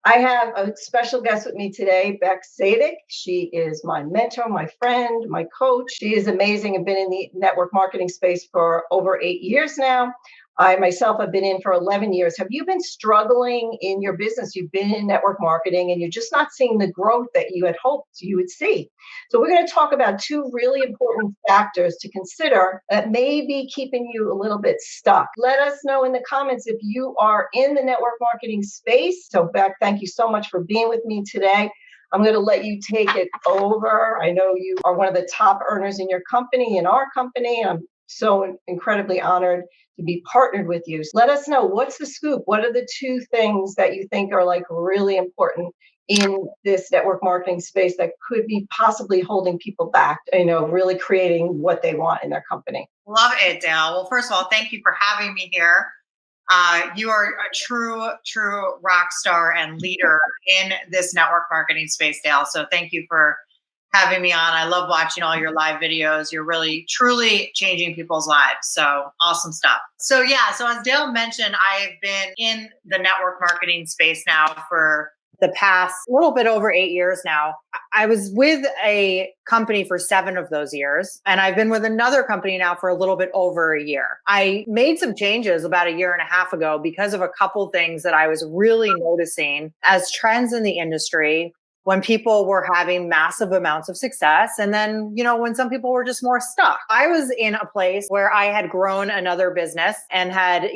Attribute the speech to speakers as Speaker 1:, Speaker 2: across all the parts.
Speaker 1: I have a special guest with me today, Beck Sadek. She is my mentor, my friend, my coach. She is amazing. I've been in the network marketing space for over 8 years now. I myself have been in for 11 years. Have you been struggling in your business? You've been in network marketing and you're just not seeing the growth that you had hoped you would see. So, we're going to talk about two really important factors to consider that may be keeping you a little bit stuck. Let us know in the comments if you are in the network marketing space. So, Beck, thank you so much for being with me today. I'm going to let you take it over. I know you are one of the top earners in your company, in our company. I'm so incredibly honored to be partnered with you. Let us know, what's the scoop? What are the two things that you think are like really important in this network marketing space that could be possibly holding people back, really creating what they want in their company?
Speaker 2: Love it, Dale. Well, first of all, thank you for having me here. You are a true rock star and leader in this network marketing space, Dale. So thank you for having me on. I love watching all your live videos. You're really, truly changing people's lives. So awesome stuff. So as Dale mentioned, I've been in the network marketing space now for the past little bit over 8 years now. I was with a company for 7 of those years, and I've been with another company now for a little bit over a year. I made some changes about a year and a half ago because of a couple things that I was really noticing as trends in the industry when people were having massive amounts of success. And then, when some people were just more stuck. I was in a place where I had grown another business and had,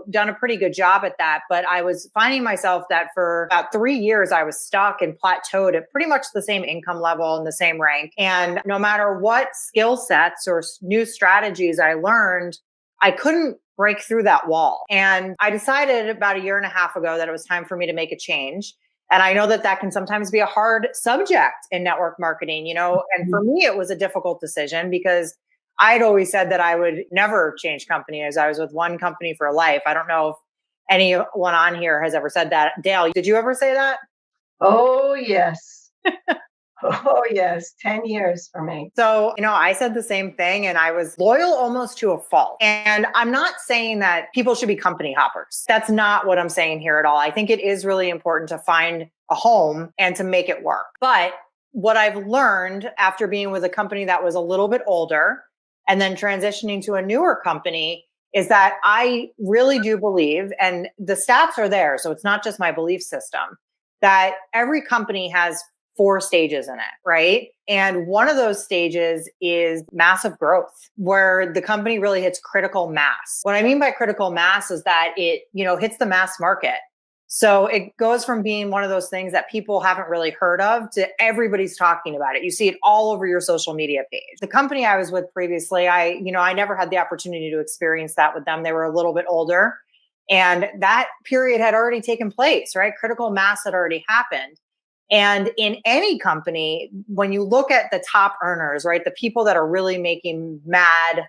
Speaker 2: done a pretty good job at that. But I was finding myself that for about 3 years, I was stuck and plateaued at pretty much the same income level and the same rank. And no matter what skill sets or new strategies I learned, I couldn't break through that wall. And I decided about a year and a half ago that it was time for me to make a change. And I know that can sometimes be a hard subject in network marketing, and for me, it was a difficult decision because I'd always said that I would never change companies. I was with one company for life. I don't know if anyone on here has ever said that. Dale, did you ever say that?
Speaker 1: Oh, yes. Oh, yes. 10 years for me.
Speaker 2: So, I said the same thing and I was loyal almost to a fault. And I'm not saying that people should be company hoppers. That's not what I'm saying here at all. I think it is really important to find a home and to make it work. But what I've learned after being with a company that was a little bit older and then transitioning to a newer company is that I really do believe, and the stats are there, so it's not just my belief system, that every company has 4 stages in it, right? And one of those stages is massive growth, where the company really hits critical mass. What I mean by critical mass is that it, hits the mass market. So it goes from being one of those things that people haven't really heard of to everybody's talking about it. You see it all over your social media page. The company I was with previously, I never had the opportunity to experience that with them. They were a little bit older and that period had already taken place, right? Critical mass had already happened. And in any company, when you look at the top earners, right, the people that are really making mad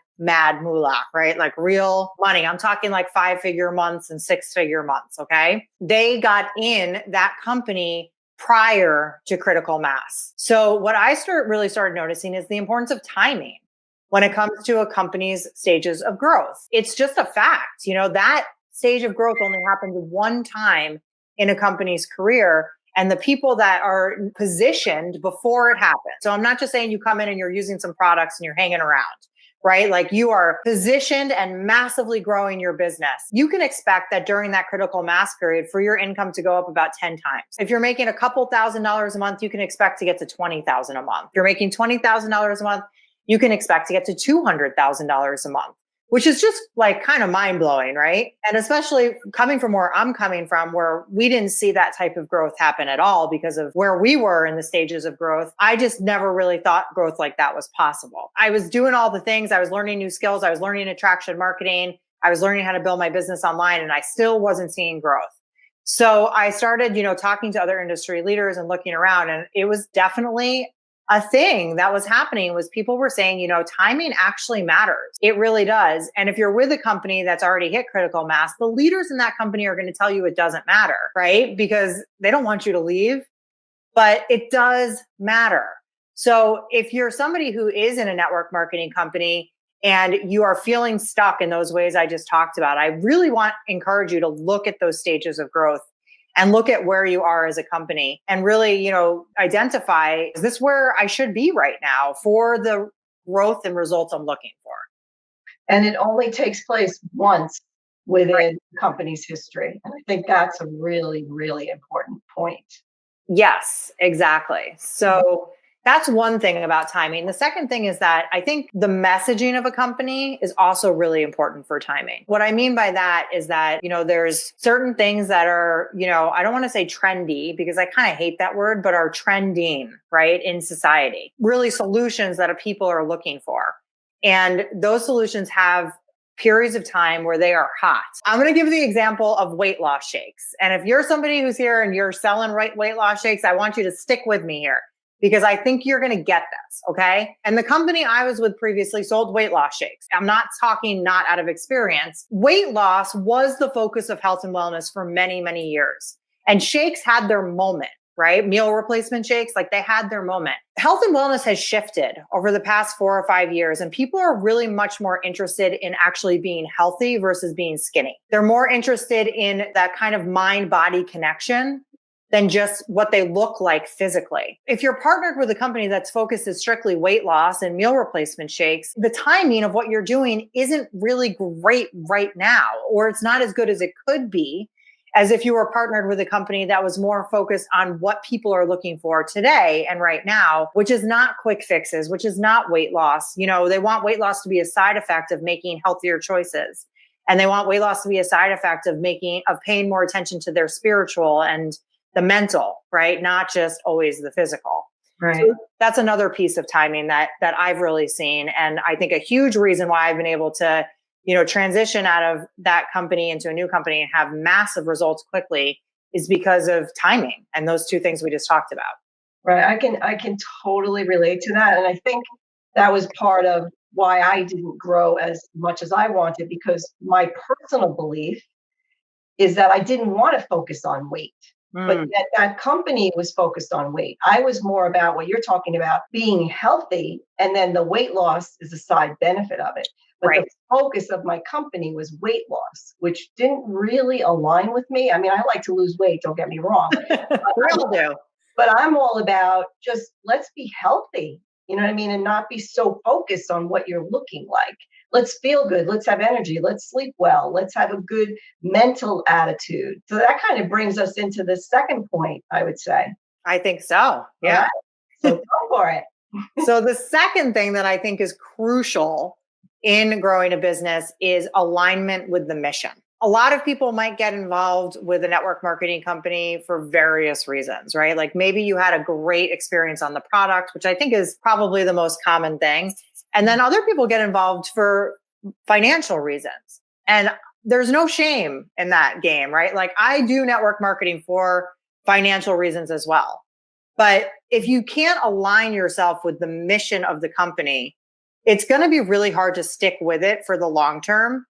Speaker 2: moolah, right, like real money, I'm talking like 5-figure months and 6-figure months, okay? They got in that company prior to critical mass. So what I really started noticing is the importance of timing when it comes to a company's stages of growth. It's just a fact, that stage of growth only happens one time in a company's career. And the people that are positioned before it happens. So I'm not just saying you come in and you're using some products and you're hanging around, right? Like you are positioned and massively growing your business. You can expect that during that critical mass period for your income to go up about 10 times. If you're making a couple $1,000s a month, you can expect to get to $20,000 a month. If you're making $20,000 a month, you can expect to get to $200,000 a month, which is just like kind of mind blowing, right? And especially coming from where I'm coming from, where we didn't see that type of growth happen at all because of where we were in the stages of growth. I just never really thought growth like that was possible. I was doing all the things. I was learning new skills. I was learning attraction marketing. I was learning how to build my business online, and I still wasn't seeing growth. So I started, talking to other industry leaders and looking around, and it was definitely a thing that was happening was people were saying, timing actually matters. It really does. And if you're with a company that's already hit critical mass, the leaders in that company are going to tell you it doesn't matter, right? Because they don't want you to leave, but it does matter. So if you're somebody who is in a network marketing company and you are feeling stuck in those ways I just talked about, I really encourage you to look at those stages of growth and look at where you are as a company and really, identify, is this where I should be right now for the growth and results I'm looking for?
Speaker 1: And it only takes place once within
Speaker 2: Right.
Speaker 1: the company's history. And I think that's a really, really important point.
Speaker 2: Yes, exactly. So that's one thing about timing. The second thing is that I think the messaging of a company is also really important for timing. What I mean by that is that, there's certain things that are, I don't want to say trendy because I kind of hate that word, but are trending, right, in society. Really solutions that people are looking for. And those solutions have periods of time where they are hot. I'm going to give the example of weight loss shakes. And if you're somebody who's here and you're selling weight loss shakes, I want you to stick with me here because I think you're going to get this. Okay. And the company I was with previously sold weight loss shakes. I'm not talking not out of experience. Weight loss was the focus of health and wellness for many, many years. And shakes had their moment. Right? Meal replacement shakes, like they had their moment. Health and wellness has shifted over the past 4 or 5 years, and people are really much more interested in actually being healthy versus being skinny. They're more interested in that kind of mind-body connection than just what they look like physically. If you're partnered with a company that's focused is strictly weight loss and meal replacement shakes, the timing of what you're doing isn't really great right now, or it's not as good as it could be as if you were partnered with a company that was more focused on what people are looking for today and right now, which is not quick fixes, which is not weight loss. They want weight loss to be a side effect of making healthier choices. And they want weight loss to be a side effect of paying more attention to their spiritual and the mental, right? Not just always the physical.
Speaker 1: Right.
Speaker 2: So that's another piece of timing that I've really seen. And I think a huge reason why I've been able to transition out of that company into a new company and have massive results quickly is because of timing and those two things we just talked about.
Speaker 1: Right. I can totally relate to that. And I think that was part of why I didn't grow as much as I wanted, because my personal belief is that I didn't want to focus on weight. But that company was focused on weight. I was more about what you're talking about, being healthy, and then the weight loss is a side benefit of it. But
Speaker 2: Right.
Speaker 1: the focus of my company was weight loss, which didn't really align with me. I mean, I like to lose weight, don't get me wrong.
Speaker 2: We all do.
Speaker 1: But I'm all about just let's be healthy, you know what I mean? And not be so focused on what you're looking like. Let's feel good. Let's have energy. Let's sleep well. Let's have a good mental attitude. So that kind of brings us into the second point, I would say.
Speaker 2: I think so. Yeah.
Speaker 1: Right? So go for it.
Speaker 2: So the second thing that I think is crucial in growing a business is alignment with the mission. A lot of people might get involved with a network marketing company for various reasons, right? Like maybe you had a great experience on the product, which I think is probably the most common thing. And then other people get involved for financial reasons. And there's no shame in that game, right? Like I do network marketing for financial reasons as well. But if you can't align yourself with the mission of the company, it's going to be really hard to stick with it for the long term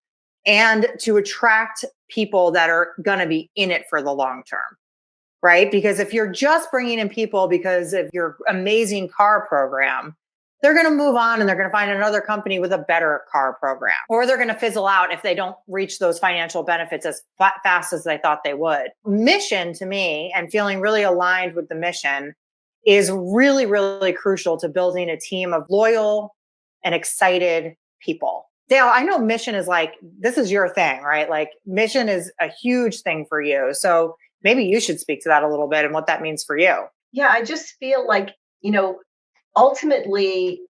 Speaker 2: and to attract people that are going to be in it for the long term, right? Because if you're just bringing in people because of your amazing car program, they're going to move on and they're going to find another company with a better car program, or they're going to fizzle out if they don't reach those financial benefits as fast as they thought they would. Mission to me, and feeling really aligned with the mission, is really, really crucial to building a team of loyal and excited people. Dale, I know mission is like, this is your thing, right? Like mission is a huge thing for you. So maybe you should speak to that a little bit and what that means for you.
Speaker 1: Yeah, I just feel like, ultimately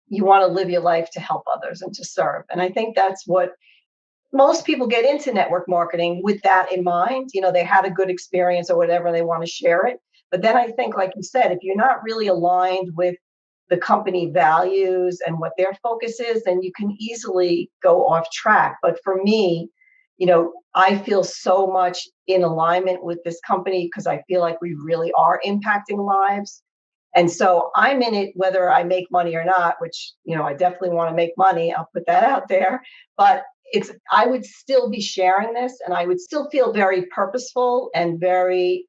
Speaker 1: you want to live your life to help others and to serve. And I think that's what most people get into network marketing with that in mind. They had a good experience or whatever, and they want to share it. But then I think, like you said, if you're not really aligned with the company values and what their focus is, then you can easily go off track. But for me, I feel so much in alignment with this company because I feel like we really are impacting lives. And so I'm in it whether I make money or not, which, I definitely want to make money. I'll put that out there. But I would still be sharing this, and I would still feel very purposeful and very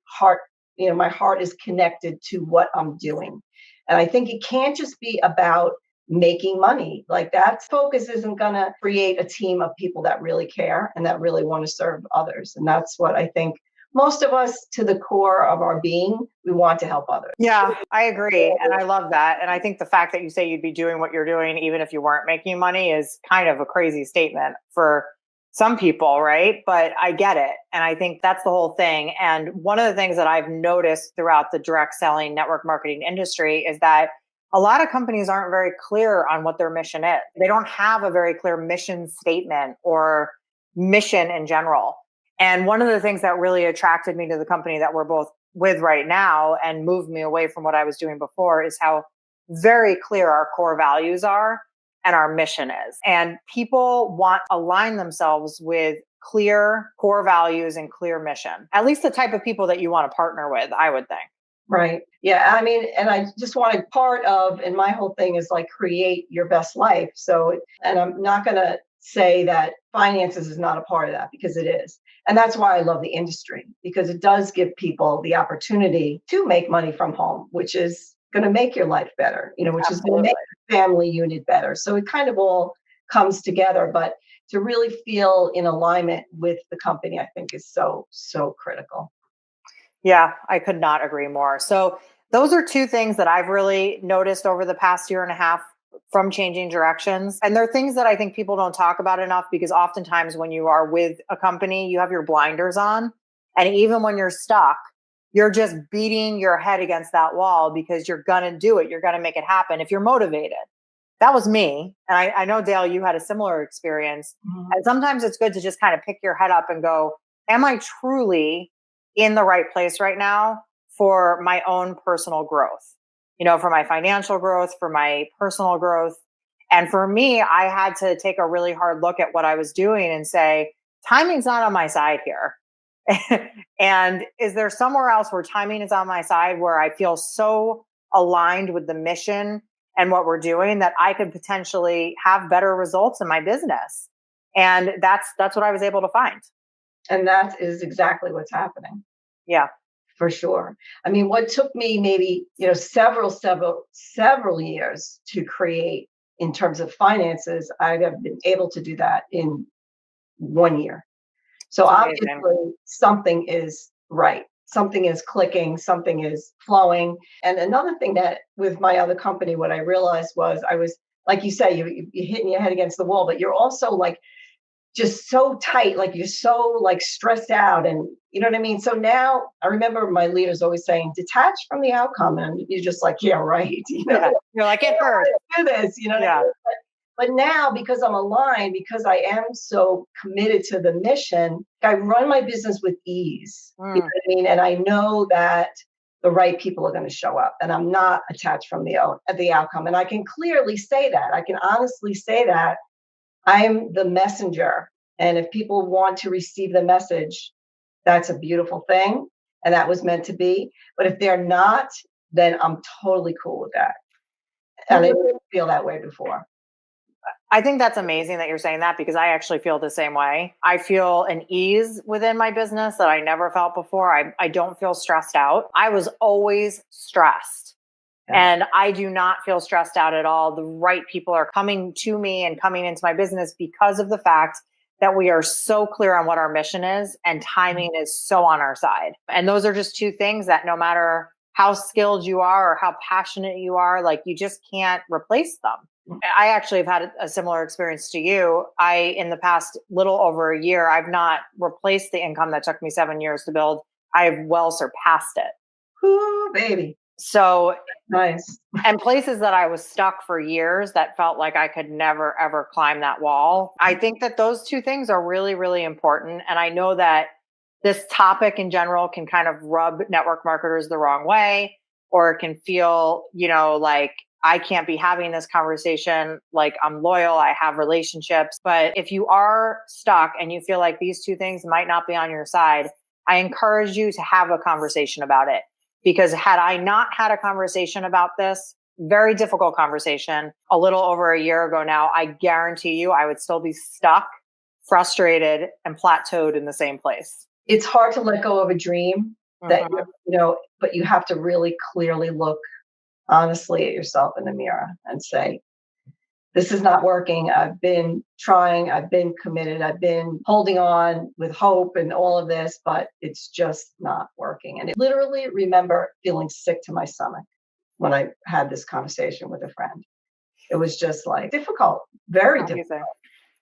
Speaker 1: my heart is connected to what I'm doing. And I think it can't just be about making money. Like that focus isn't going to create a team of people that really care and that really want to serve others. And that's what I think most of us, to the core of our being, we want to help others.
Speaker 2: Yeah, I agree. And I love that. And I think the fact that you say you'd be doing what you're doing, even if you weren't making money, is kind of a crazy statement for some people, right? But I get it. And I think that's the whole thing. And one of the things that I've noticed throughout the direct selling network marketing industry is that a lot of companies aren't very clear on what their mission is. They don't have a very clear mission statement or mission in general. And one of the things that really attracted me to the company that we're both with right now and moved me away from what I was doing before is how very clear our core values are and our mission is. And people want to align themselves with clear core values and clear mission, at least the type of people that you want to partner with, I would think.
Speaker 1: Right. Yeah. I mean, and I just wanted part of, and my whole thing is like create your best life. So, and I'm not going to say that finances is not a part of that, because it is. And that's why I love the industry, because it does give people the opportunity to make money from home, which is going to make your life better, which is going to make your family unit better. So it kind of all comes together. But to really feel in alignment with the company, I think is so, so critical.
Speaker 2: Yeah, I could not agree more. So those are two things that I've really noticed over the past year and a half from changing directions. And they're things that I think people don't talk about enough, because oftentimes when you are with a company, you have your blinders on. And even when you're stuck, you're just beating your head against that wall because you're going to do it. You're going to make it happen if you're motivated. That was me. And I know, Dale, you had a similar experience. Mm-hmm. And sometimes it's good to just kind of pick your head up and go, am I truly in the right place right now for my own personal growth, for my financial growth, for my personal growth. And for me, I had to take a really hard look at what I was doing and say, timing's not on my side here. And is there somewhere else where timing is on my side, where I feel so aligned with the mission and what we're doing that I could potentially have better results in my business? And that's what I was able to find.
Speaker 1: And that is exactly what's happening.
Speaker 2: Yeah,
Speaker 1: for sure. I mean, what took me maybe, several years to create in terms of finances, I have been able to do that in 1 year. So obviously something is right. Something is clicking, something is flowing. And another thing that with my other company, what I realized was I was, like you say, you're hitting your head against the wall, but you're also like, just so tight, like you're so like stressed out, and you know what I mean? So now I remember my leaders always saying, detach from the outcome. And you're just like, yeah, right.
Speaker 2: Yeah. You're like, it hurts.
Speaker 1: Do this,
Speaker 2: Yeah.
Speaker 1: What I mean? But now, because I'm aligned, because I am so committed to the mission, I run my business with ease. You know what I mean? And I know that the right people are going to show up, and I'm not attached from the outcome. And I can clearly say that. I can honestly say that. I'm the messenger. And if people want to receive the message, that's a beautiful thing. And that was meant to be. But if they're not, then I'm totally cool with that. And I didn't feel that way before.
Speaker 2: I think that's amazing that you're saying that, because I actually feel the same way. I feel an ease within my business that I never felt before. I don't feel stressed out. I was always stressed. And I do not feel stressed out at all. The right people are coming to me and coming into my business because of the fact that we are so clear on what our mission is, and timing is so on our side. And those are just two things that no matter how skilled you are or how passionate you are, like you just can't replace them. I actually have had a similar experience to you. In the past little over a year, I've not replaced the income that took me 7 years to build. I have well surpassed it.
Speaker 1: Ooh, baby.
Speaker 2: So
Speaker 1: nice.
Speaker 2: And places that I was stuck for years that felt like I could never, ever climb that wall. I think that those two things are really, really important. And I know that this topic in general can kind of rub network marketers the wrong way, or it can feel, like I can't be having this conversation. Like I'm loyal, I have relationships. But if you are stuck and you feel like these two things might not be on your side, I encourage you to have a conversation about it. Because had I not had a conversation about this, very difficult conversation, a little over a year ago now, I guarantee you I would still be stuck, frustrated, and plateaued in the same place.
Speaker 1: It's hard to let go of a dream that, but you have to really clearly look honestly at yourself in the mirror and say, this is not working. I've been trying, I've been committed, I've been holding on with hope and all of this, but it's just not working. And I literally remember feeling sick to my stomach when I had this conversation with a friend. It was just like difficult, very difficult.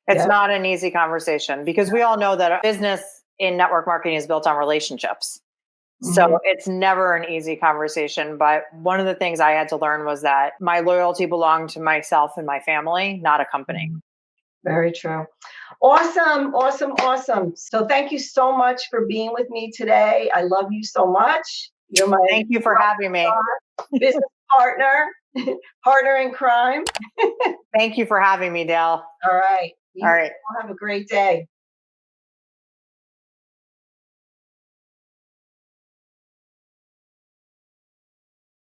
Speaker 2: It's not an easy conversation because we all know that a business in network marketing is built on relationships. So it's never an easy conversation. But one of the things I had to learn was that my loyalty belonged to myself and my family, not a company.
Speaker 1: Very true. Awesome, awesome, awesome. So thank you so much for being with me today. I love you so much. You're my
Speaker 2: Thank you for having me.
Speaker 1: Business partner, partner in crime.
Speaker 2: Thank you for having me, Dale.
Speaker 1: All right.
Speaker 2: All right.
Speaker 1: Have a great day.